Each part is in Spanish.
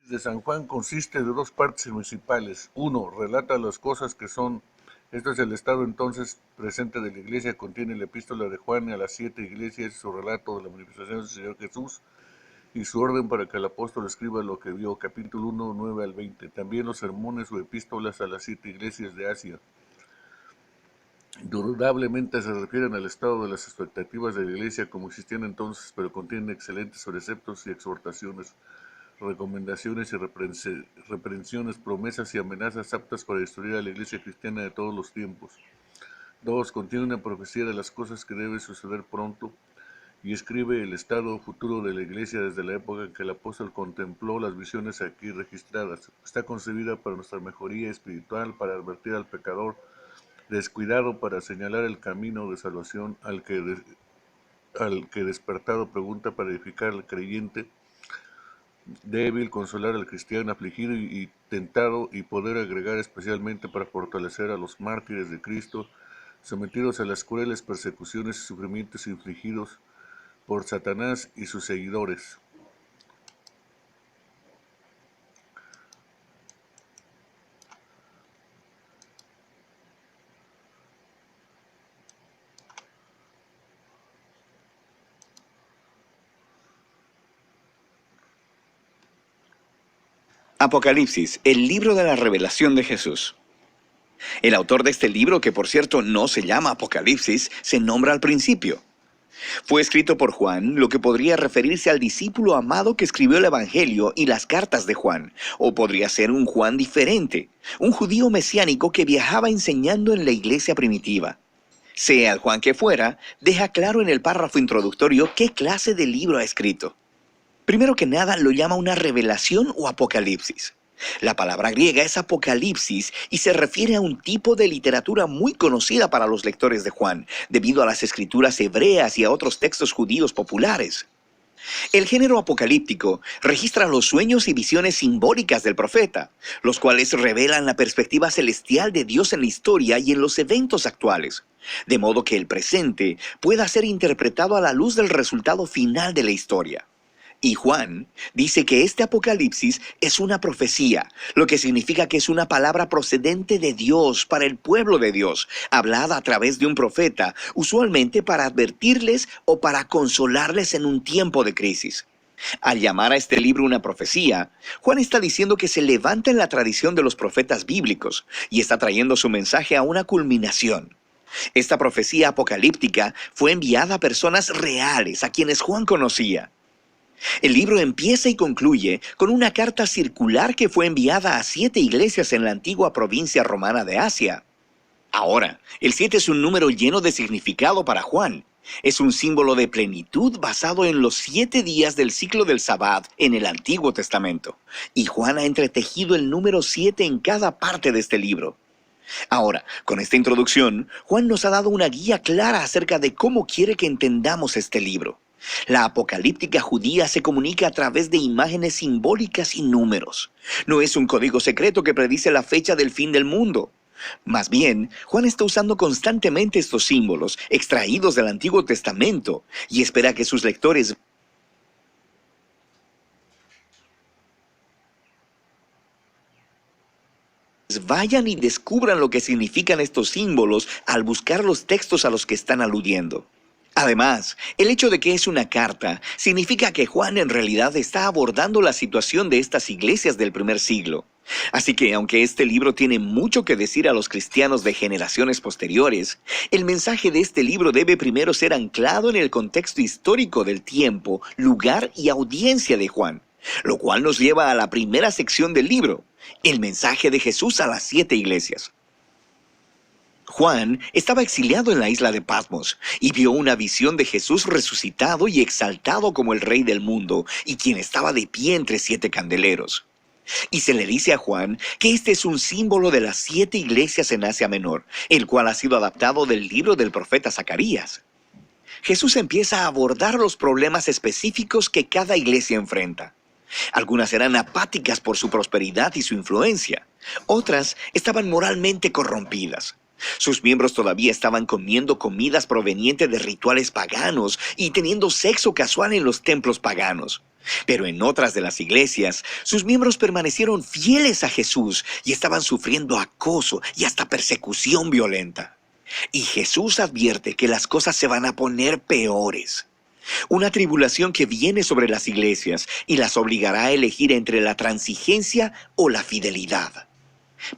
De San Juan consiste de dos partes principales. Uno, relata las cosas que son. Esto es el estado entonces presente de la Iglesia, contiene la epístola de Juan a las 7 iglesias, su relato de la manifestación del Señor Jesús y su orden para que el apóstol escriba lo que vio, capítulo 1, 9 al 20. También los sermones o epístolas a las 7 iglesias de Asia. Indudablemente se refieren al estado de las expectativas de la Iglesia como existían entonces, pero contienen excelentes preceptos y exhortaciones, recomendaciones y reprensiones, promesas y amenazas aptas para destruir a la Iglesia cristiana de todos los tiempos. 2. Contiene una profecía de las cosas que deben suceder pronto y escribe el estado futuro de la Iglesia desde la época en que el apóstol contempló las visiones aquí registradas. Está concebida para nuestra mejoría espiritual, para advertir al pecador descuidado, para señalar el camino de salvación al que despertado pregunta, para edificar al creyente débil, consolar al cristiano afligido y tentado, y poder agregar especialmente para fortalecer a los mártires de Cristo, sometidos a las crueles persecuciones y sufrimientos infligidos por Satanás y sus seguidores. Apocalipsis, el libro de la revelación de Jesús. El autor de este libro, que por cierto no se llama Apocalipsis, se nombra al principio. Fue escrito por Juan, lo que podría referirse al discípulo amado que escribió el Evangelio y las cartas de Juan, o podría ser un Juan diferente, un judío mesiánico que viajaba enseñando en la iglesia primitiva. Sea el Juan que fuera, deja claro en el párrafo introductorio qué clase de libro ha escrito. Primero que nada, lo llama una revelación o apocalipsis. La palabra griega es apocalipsis y se refiere a un tipo de literatura muy conocida para los lectores de Juan, debido a las escrituras hebreas y a otros textos judíos populares. El género apocalíptico registra los sueños y visiones simbólicas del profeta, los cuales revelan la perspectiva celestial de Dios en la historia y en los eventos actuales, de modo que el presente pueda ser interpretado a la luz del resultado final de la historia. Y Juan dice que este Apocalipsis es una profecía, lo que significa que es una palabra procedente de Dios para el pueblo de Dios, hablada a través de un profeta, usualmente para advertirles o para consolarles en un tiempo de crisis. Al llamar a este libro una profecía, Juan está diciendo que se levanta en la tradición de los profetas bíblicos y está trayendo su mensaje a una culminación. Esta profecía apocalíptica fue enviada a personas reales, a quienes Juan conocía. El libro empieza y concluye con una carta circular que fue enviada a 7 iglesias en la antigua provincia romana de Asia. Ahora, el 7 es un número lleno de significado para Juan. Es un símbolo de plenitud basado en los 7 días del ciclo del Sabbat en el Antiguo Testamento. Y Juan ha entretejido el número 7 en cada parte de este libro. Ahora, con esta introducción, Juan nos ha dado una guía clara acerca de cómo quiere que entendamos este libro. La apocalíptica judía se comunica a través de imágenes simbólicas y números. No es un código secreto que predice la fecha del fin del mundo. Más bien, Juan está usando constantemente estos símbolos, extraídos del Antiguo Testamento, y espera que sus lectores vayan y descubran lo que significan estos símbolos al buscar los textos a los que están aludiendo. Además, el hecho de que es una carta significa que Juan en realidad está abordando la situación de estas iglesias del primer siglo. Así que, aunque este libro tiene mucho que decir a los cristianos de generaciones posteriores, el mensaje de este libro debe primero ser anclado en el contexto histórico del tiempo, lugar y audiencia de Juan, lo cual nos lleva a la primera sección del libro, el mensaje de Jesús a las 7 iglesias. Juan estaba exiliado en la isla de Patmos y vio una visión de Jesús resucitado y exaltado como el Rey del mundo y quien estaba de pie entre 7 candeleros. Y se le dice a Juan que este es un símbolo de las 7 iglesias en Asia Menor, el cual ha sido adaptado del libro del profeta Zacarías. Jesús empieza a abordar los problemas específicos que cada iglesia enfrenta. Algunas eran apáticas por su prosperidad y su influencia. Otras estaban moralmente corrompidas. Sus miembros todavía estaban comiendo comidas provenientes de rituales paganos y teniendo sexo casual en los templos paganos. Pero en otras de las iglesias, sus miembros permanecieron fieles a Jesús y estaban sufriendo acoso y hasta persecución violenta. Y Jesús advierte que las cosas se van a poner peores. Una tribulación que viene sobre las iglesias y las obligará a elegir entre la transigencia o la fidelidad.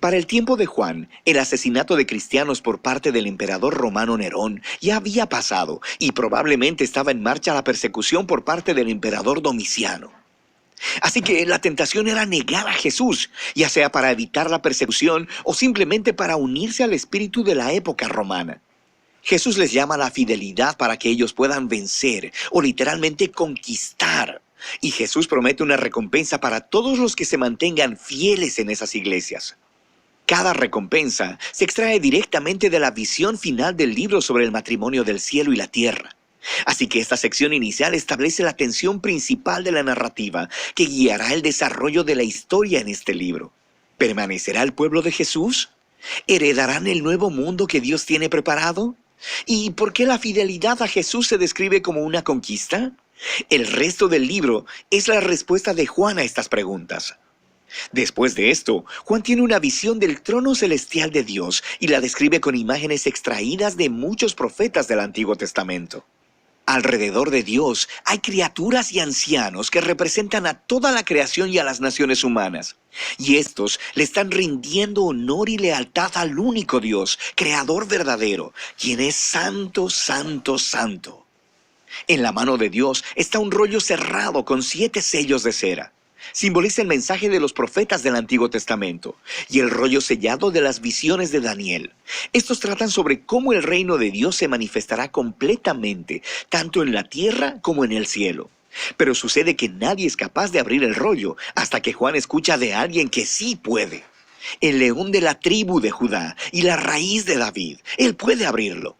Para el tiempo de Juan, el asesinato de cristianos por parte del emperador romano Nerón ya había pasado y probablemente estaba en marcha la persecución por parte del emperador Domiciano. Así que la tentación era negar a Jesús, ya sea para evitar la persecución o simplemente para unirse al espíritu de la época romana. Jesús les llama a la fidelidad para que ellos puedan vencer o literalmente conquistar. Y Jesús promete una recompensa para todos los que se mantengan fieles en esas iglesias. Cada recompensa se extrae directamente de la visión final del libro sobre el matrimonio del cielo y la tierra. Así que esta sección inicial establece la tensión principal de la narrativa que guiará el desarrollo de la historia en este libro. ¿Permanecerá el pueblo de Jesús? ¿Heredarán el nuevo mundo que Dios tiene preparado? ¿Y por qué la fidelidad a Jesús se describe como una conquista? El resto del libro es la respuesta de Juan a estas preguntas. Después de esto, Juan tiene una visión del trono celestial de Dios y la describe con imágenes extraídas de muchos profetas del Antiguo Testamento. Alrededor de Dios hay criaturas y ancianos que representan a toda la creación y a las naciones humanas. Y estos le están rindiendo honor y lealtad al único Dios, Creador verdadero, quien es santo, santo, santo. En la mano de Dios está un rollo cerrado con 7 sellos de cera. Simboliza el mensaje de los profetas del Antiguo Testamento y el rollo sellado de las visiones de Daniel. Estos tratan sobre cómo el reino de Dios se manifestará completamente, tanto en la tierra como en el cielo. Pero sucede que nadie es capaz de abrir el rollo hasta que Juan escucha de alguien que sí puede. El león de la tribu de Judá y la raíz de David. Él puede abrirlo.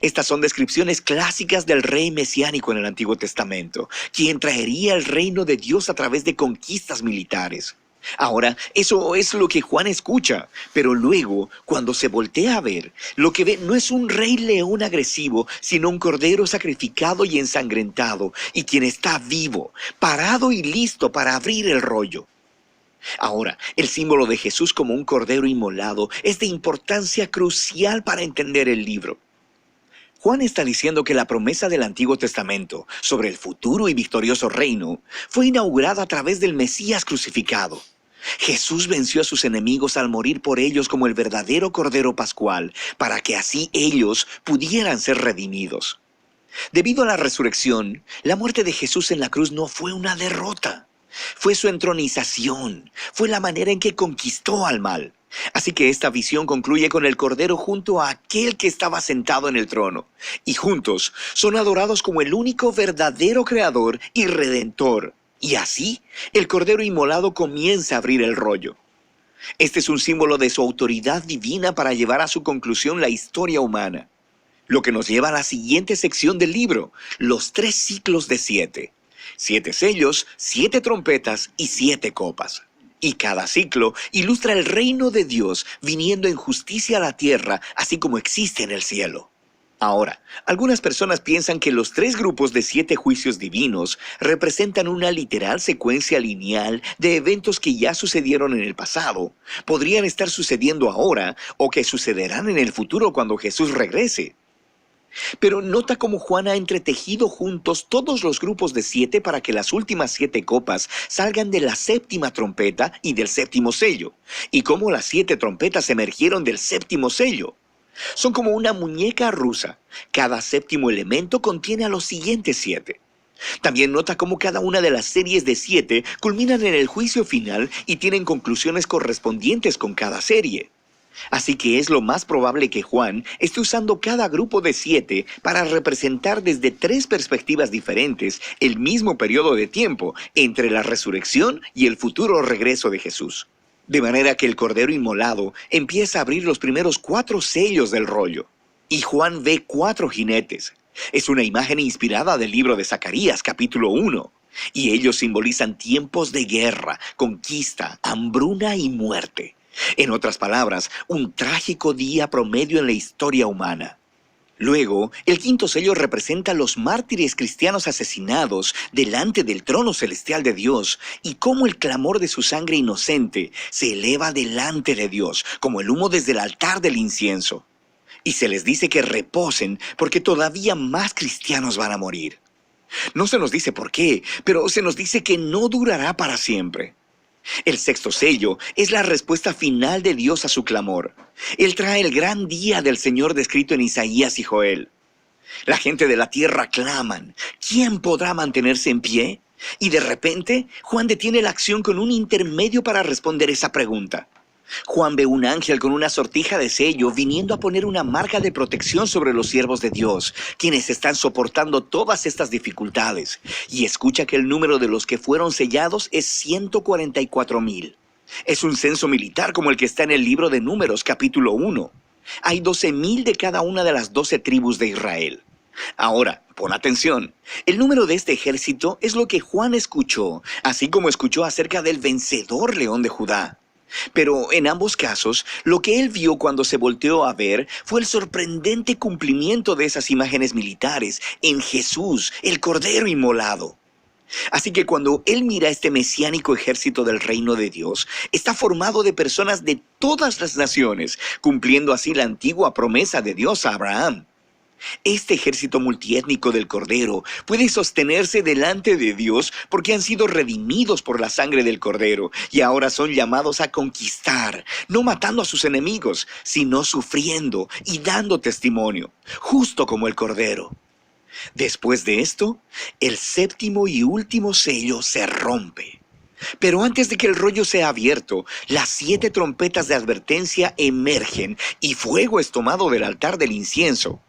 Estas son descripciones clásicas del rey mesiánico en el Antiguo Testamento, quien traería el reino de Dios a través de conquistas militares. Ahora, eso es lo que Juan escucha, pero luego, cuando se voltea a ver, lo que ve no es un rey león agresivo, sino un cordero sacrificado y ensangrentado, y quien está vivo, parado y listo para abrir el rollo. Ahora, el símbolo de Jesús como un cordero inmolado es de importancia crucial para entender el libro. Juan está diciendo que la promesa del Antiguo Testamento sobre el futuro y victorioso reino fue inaugurada a través del Mesías crucificado. Jesús venció a sus enemigos al morir por ellos como el verdadero Cordero Pascual, para que así ellos pudieran ser redimidos. Debido a la resurrección, la muerte de Jesús en la cruz no fue una derrota. Fue su entronización, fue la manera en que conquistó al mal. Así que esta visión concluye con el Cordero junto a aquel que estaba sentado en el trono, y juntos son adorados como el único verdadero Creador y Redentor. Y así, el Cordero inmolado comienza a abrir el rollo. Este es un símbolo de su autoridad divina para llevar a su conclusión la historia humana. Lo que nos lleva a la siguiente sección del libro, los 3 ciclos de 7. 7 sellos, 7 trompetas y 7 copas. Y cada ciclo ilustra el reino de Dios viniendo en justicia a la tierra, así como existe en el cielo. Ahora, algunas personas piensan que los 3 grupos de 7 juicios divinos representan una literal secuencia lineal de eventos que ya sucedieron en el pasado, podrían estar sucediendo ahora o que sucederán en el futuro cuando Jesús regrese. Pero nota cómo Juan ha entretejido juntos todos los grupos de 7 para que las últimas 7 copas salgan de la 7ª trompeta y del 7º sello, y cómo las 7 trompetas emergieron del 7º sello. Son como una muñeca rusa. Cada 7º elemento contiene a los siguientes 7. También nota cómo cada una de las series de 7 culminan en el juicio final y tienen conclusiones correspondientes con cada serie. Así que es lo más probable que Juan esté usando cada grupo de 7 para representar desde 3 perspectivas diferentes el mismo periodo de tiempo entre la resurrección y el futuro regreso de Jesús. De manera que el Cordero Inmolado empieza a abrir los primeros 4 sellos del rollo. Y Juan ve 4 jinetes. Es una imagen inspirada del libro de Zacarías, capítulo 1. Y ellos simbolizan tiempos de guerra, conquista, hambruna y muerte. En otras palabras, un trágico día promedio en la historia humana. Luego, el quinto sello representa a los mártires cristianos asesinados delante del trono celestial de Dios y cómo el clamor de su sangre inocente se eleva delante de Dios, como el humo desde el altar del incienso. Y se les dice que reposen porque todavía más cristianos van a morir. No se nos dice por qué, pero se nos dice que no durará para siempre. El sexto sello es la respuesta final de Dios a su clamor. Él trae el gran día del Señor descrito en Isaías y Joel. La gente de la tierra claman, ¿quién podrá mantenerse en pie? Y de repente, Juan detiene la acción con un intermedio para responder esa pregunta. Juan ve un ángel con una sortija de sello viniendo a poner una marca de protección sobre los siervos de Dios, quienes están soportando todas estas dificultades, y escucha que el número de los que fueron sellados es 144,000. Es un censo militar como el que está en el libro de Números, capítulo 1. Hay 12,000 de cada una de las 12 tribus de Israel. Ahora, pon atención. El número de este ejército es lo que Juan escuchó, así como escuchó acerca del vencedor león de Judá. Pero en ambos casos, lo que él vio cuando se volteó a ver fue el sorprendente cumplimiento de esas imágenes militares en Jesús, el Cordero inmolado. Así que cuando él mira este mesiánico ejército del reino de Dios, está formado de personas de todas las naciones, cumpliendo así la antigua promesa de Dios a Abraham. Este ejército multiétnico del Cordero puede sostenerse delante de Dios porque han sido redimidos por la sangre del Cordero y ahora son llamados a conquistar, no matando a sus enemigos, sino sufriendo y dando testimonio, justo como el Cordero. Después de esto, el séptimo y último sello se rompe. Pero antes de que el rollo sea abierto, las 7 trompetas de advertencia emergen y fuego es tomado del altar del incienso.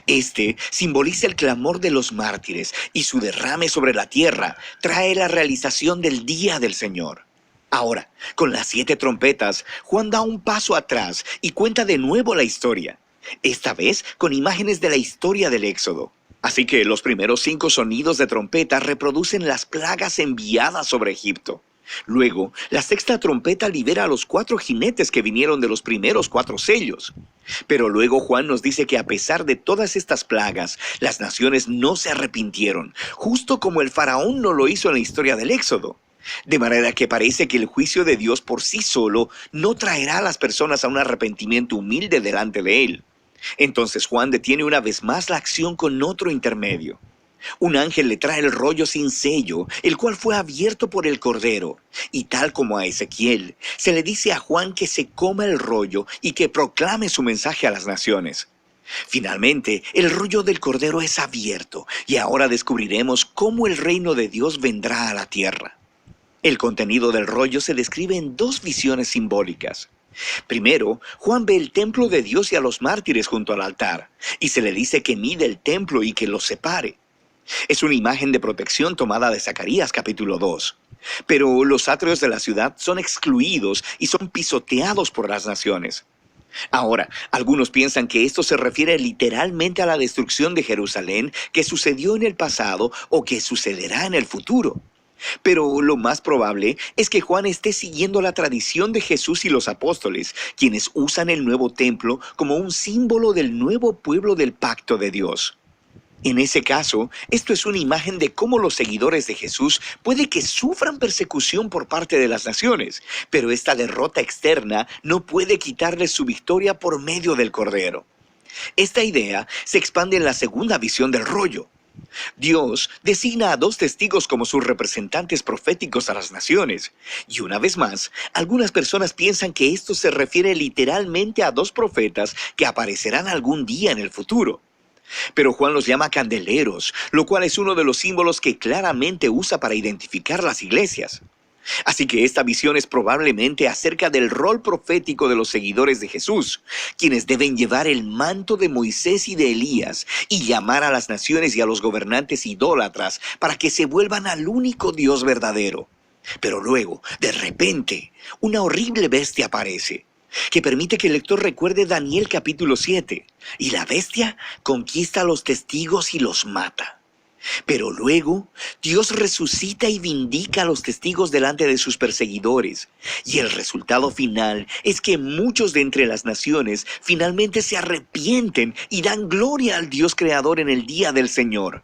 Este simboliza el clamor de los mártires y su derrame sobre la tierra trae la realización del día del Señor. Ahora, con las 7 trompetas, Juan da un paso atrás y cuenta de nuevo la historia, esta vez con imágenes de la historia del Éxodo. Así que los primeros 5 sonidos de trompeta reproducen las plagas enviadas sobre Egipto. Luego, la sexta trompeta libera a los 4 jinetes que vinieron de los primeros 4 sellos. Pero luego Juan nos dice que a pesar de todas estas plagas, las naciones no se arrepintieron, justo como el faraón no lo hizo en la historia del Éxodo. De manera que parece que el juicio de Dios por sí solo no traerá a las personas a un arrepentimiento humilde delante de él. Entonces Juan detiene una vez más la acción con otro intermedio. Un ángel le trae el rollo sin sello, el cual fue abierto por el Cordero. Y tal como a Ezequiel, se le dice a Juan que se coma el rollo y que proclame su mensaje a las naciones. Finalmente, el rollo del Cordero es abierto y ahora descubriremos cómo el reino de Dios vendrá a la tierra. El contenido del rollo se describe en 2 visiones simbólicas. Primero, Juan ve el templo de Dios y a los mártires junto al altar, y se le dice que mide el templo y que los separe. Es una imagen de protección tomada de Zacarías capítulo 2. Pero los atrios de la ciudad son excluidos y son pisoteados por las naciones. Ahora, algunos piensan que esto se refiere literalmente a la destrucción de Jerusalén que sucedió en el pasado o que sucederá en el futuro. Pero lo más probable es que Juan esté siguiendo la tradición de Jesús y los apóstoles, quienes usan el nuevo templo como un símbolo del nuevo pueblo del pacto de Dios. En ese caso, esto es una imagen de cómo los seguidores de Jesús puede que sufran persecución por parte de las naciones, pero esta derrota externa no puede quitarles su victoria por medio del Cordero. Esta idea se expande en la segunda visión del rollo. Dios designa a 2 testigos como sus representantes proféticos a las naciones. Y una vez más, algunas personas piensan que esto se refiere literalmente a 2 profetas que aparecerán algún día en el futuro. Pero Juan los llama candeleros, lo cual es uno de los símbolos que claramente usa para identificar las iglesias. Así que esta visión es probablemente acerca del rol profético de los seguidores de Jesús, quienes deben llevar el manto de Moisés y de Elías y llamar a las naciones y a los gobernantes idólatras para que se vuelvan al único Dios verdadero. Pero luego, de repente, una horrible bestia aparece, que permite que el lector recuerde Daniel capítulo 7, y la bestia conquista a los testigos y los mata. Pero luego, Dios resucita y vindica a los testigos delante de sus perseguidores. Y el resultado final es que muchos de entre las naciones finalmente se arrepienten y dan gloria al Dios creador en el día del Señor.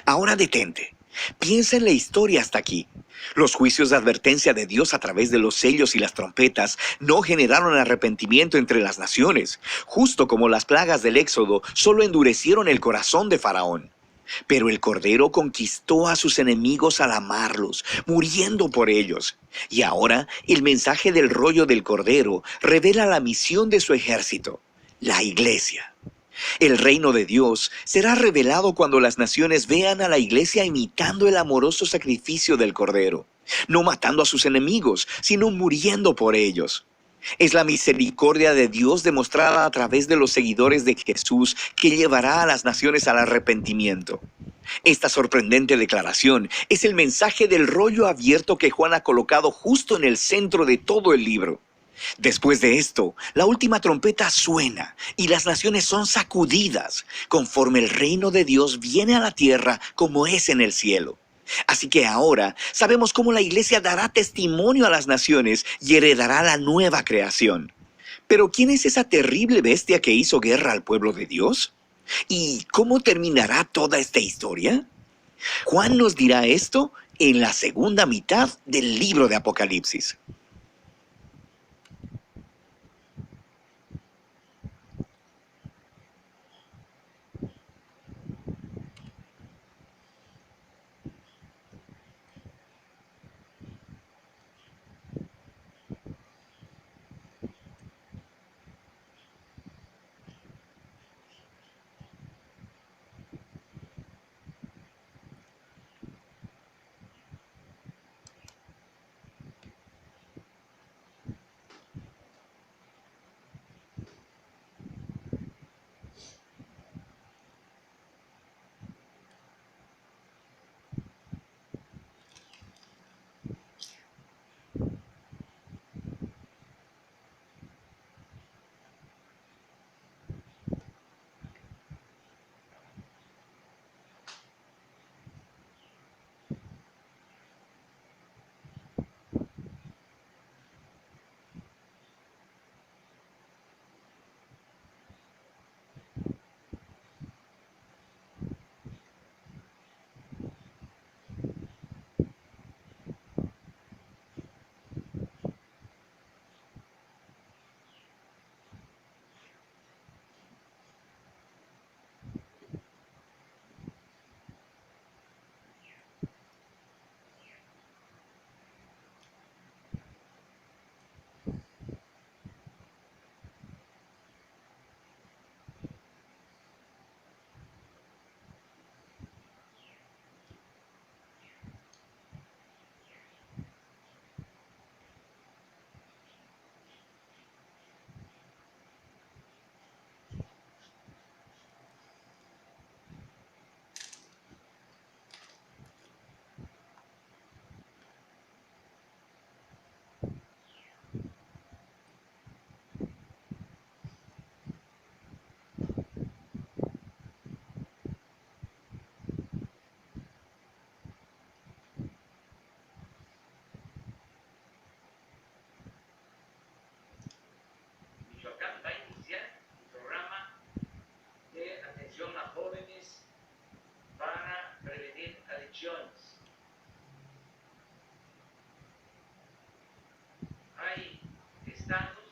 Ahora detente. Piensa en la historia hasta aquí. Los juicios de advertencia de Dios a través de los sellos y las trompetas no generaron arrepentimiento entre las naciones, justo como las plagas del Éxodo solo endurecieron el corazón de Faraón. Pero el Cordero conquistó a sus enemigos al amarlos, muriendo por ellos. Y ahora el mensaje del rollo del Cordero revela la misión de su ejército, la Iglesia. El reino de Dios será revelado cuando las naciones vean a la Iglesia imitando el amoroso sacrificio del Cordero, no matando a sus enemigos, sino muriendo por ellos. Es la misericordia de Dios demostrada a través de los seguidores de Jesús que llevará a las naciones al arrepentimiento. Esta sorprendente declaración es el mensaje del rollo abierto que Juan ha colocado justo en el centro de todo el libro. Después de esto, la última trompeta suena y las naciones son sacudidas, conforme el reino de Dios viene a la tierra como es en el cielo. Así que ahora sabemos cómo la iglesia dará testimonio a las naciones y heredará la nueva creación. Pero ¿quién es esa terrible bestia que hizo guerra al pueblo de Dios? ¿Y cómo terminará toda esta historia? Juan nos dirá esto en la segunda mitad del libro de Apocalipsis. Michoacán va a iniciar un programa de atención a jóvenes para prevenir adicciones. Hay estados